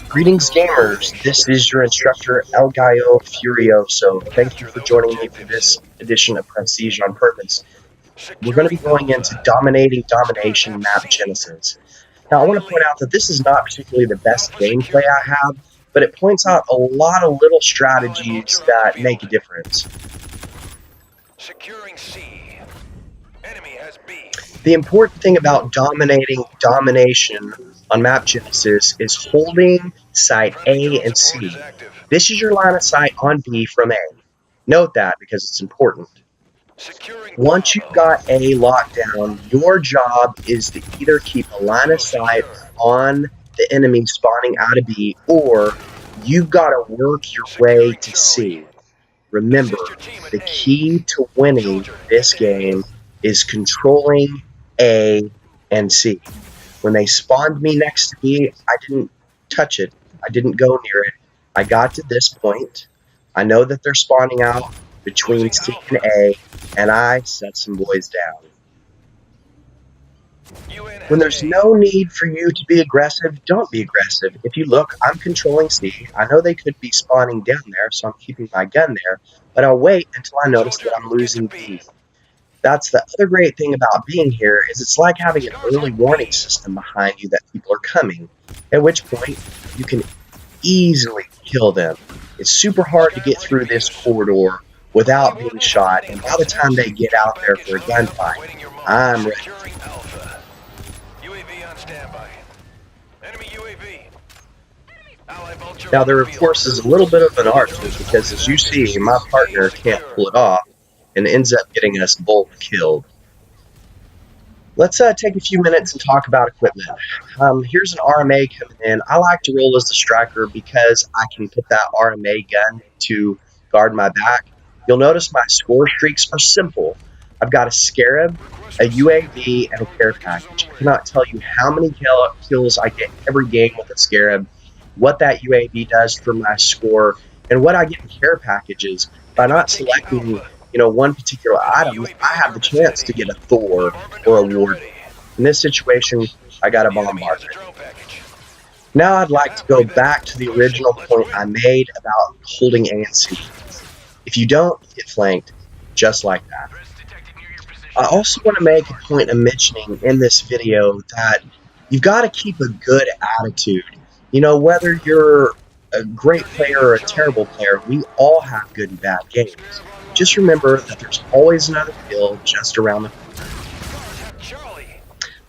Greetings, gamers. This is your instructor, Gallo Furioso. Thank you for joining me for this edition of Prestige on Purpose. We're going to be going into Domination Map Genesis. Now, I want to point out that this is not particularly the best gameplay I have, but it points out a lot of little strategies that make a difference. Securing C. Enemy has B. The important thing about Domination on Map Genesis is holding site A and C. This is your line of sight on B from A. Note that because it's important. Once you've got A locked down, your job is to either keep a line of sight on the enemy spawning out of B, or you've got to work your way to C. Remember, the key to winning this game is controlling A and C. When they spawned me next to B, I didn't touch it. I didn't go near it. I got to this point. I know that they're spawning out between C and A, and I set some boys down. When there's no need for you to be aggressive, don't be aggressive. If you look, I'm controlling C. I know they could be spawning down there, so I'm keeping my gun there, but I'll wait until I notice that I'm losing B. That's the other great thing about being here, is it's like having an early warning system behind you that people are coming, at which point you can easily kill them. It's super hard to get through this corridor without being shot, and by the time they get out there for a gunfight, I'm ready. Now there of course is a little bit of an art to it, because as you see, my partner can't pull it off and ends up getting us both killed. Let's take a few minutes and talk about equipment. Here's an RMA coming in. I like to roll as the striker because I can put that RMA gun to guard my back. You'll notice my score streaks are simple. I've got a Scarab, a UAV, and a care package. I cannot tell you how many kills I get every game with a Scarab, what that UAV does for my score, and what I get in care packages. By not selecting one particular item, I have the chance to get a Thor or a Warden. In this situation, I got a Bombardment. Now I'd like to go back to the original point I made about holding A and C. If you don't, you get flanked, just like that. I also want to make a point of mentioning in this video that you've got to keep a good attitude. Whether you're a great player or a terrible player, we all have good and bad games. Just remember that there's always another kill just around the corner.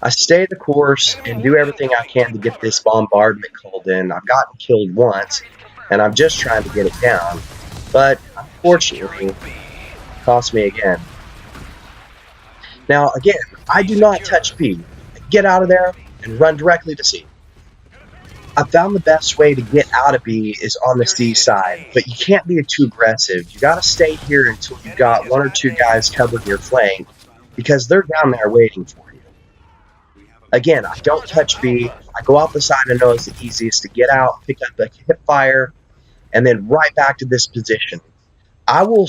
I stay the course and do everything I can to get this bombardment called in. I've gotten killed once, and I'm just trying to get it down. But unfortunately, it cost me again. Now again, I do not touch B. Get out of there and run directly to C. I found the best way to get out of B is on the C side, but you can't be too aggressive. You gotta stay here until you've got one or two guys covering your flank, because they're down there waiting for you. Again, I don't touch B. I go out the side I know is the easiest to get out, pick up a hip fire, and then right back to this position. I will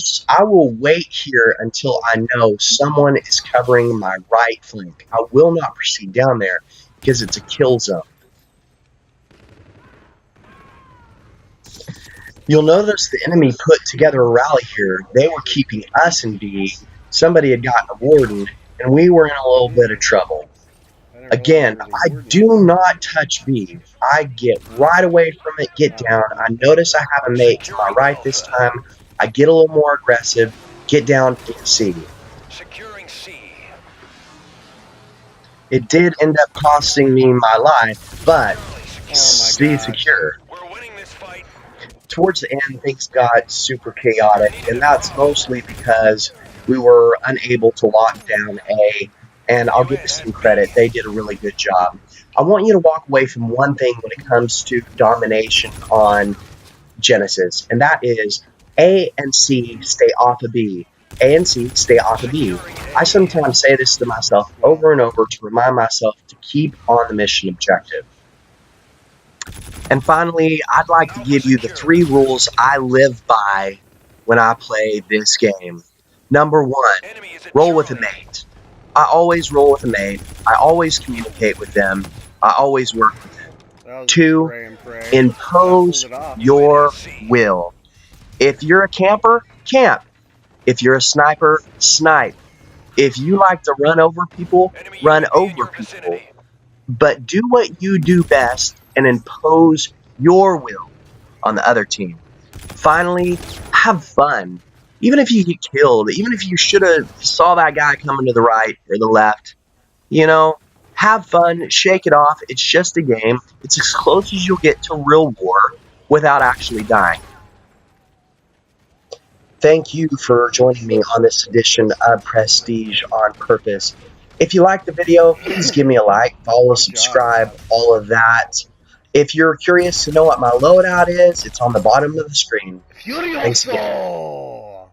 wait here until I know someone is covering my right flank. I will not proceed down there because it's a kill zone. You'll notice the enemy put together a rally here. They were keeping us in B. Somebody had gotten a Warden, and we were in a little bit of trouble. Again, I do not touch B. I get right away from it, get down. I notice I have a mate to my right this time. I get a little more aggressive, get down to C. It did end up costing me my life, but C secure. Towards the end, things got super chaotic, and that's mostly because we were unable to lock down A, and I'll give this some credit. They did a really good job. I want you to walk away from one thing when it comes to domination on Genesis, and that is A and C stay off of B. A and C stay off of B. I sometimes say this to myself over and over to remind myself to keep on the mission objective. And finally, I'd like to give you the 3 rules I live by when I play this game. Number 1, roll with a mate. I always roll with a mate. I always communicate with them. I always work with them. to impose your will. If you're a camper, camp. If you're a sniper, snipe. If you like to run over people, Enemy run UAV in over your people. vicinity. But do what you do best and impose your will on the other team. Finally, have fun. Even if you get killed, even if you should have saw that guy coming to the right or the left, have fun, shake it off. It's just a game. It's as close as you'll get to real war without actually dying. Thank you for joining me on this edition of Prestige on Purpose. If you liked the video, please give me a like, follow, subscribe, all of that. If you're curious to know what my loadout is, it's on the bottom of the screen. Thanks again. Furioso!